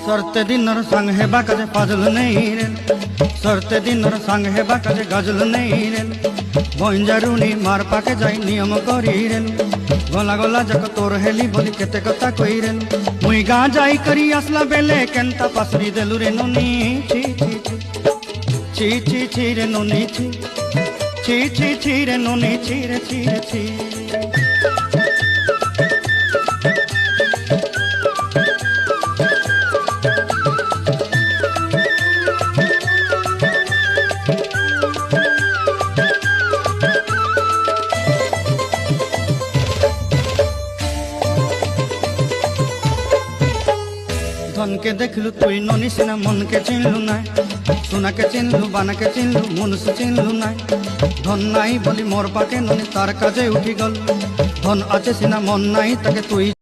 सरते दिनर संग हेबा काजे पाजल नहीं रे, सरते दिनर संग हेबा काजे गजल नहीं रे। बंजारुनी मार पाके जाई नियम करी रे, गला गला जक तोर हेली बोली केते कथा कई रे। मुई गा जाई करी आसला बेले केंता पासरी देलु रे नुनी। ची ची ची ची ची रे नुनी ची, ची ची ची रे नुनी ची रे ची रे ची। धन के देखलु तुई ननी सिना मन के चिन्हलु ना, सोना के चिन्हलु बाना के चिन्हलु मनुष्य चिन्हलु ना। धन नाई बोली मोर पाके ननी तार काजे उठी गल, धन आछे सिना मन नाई ताके तुई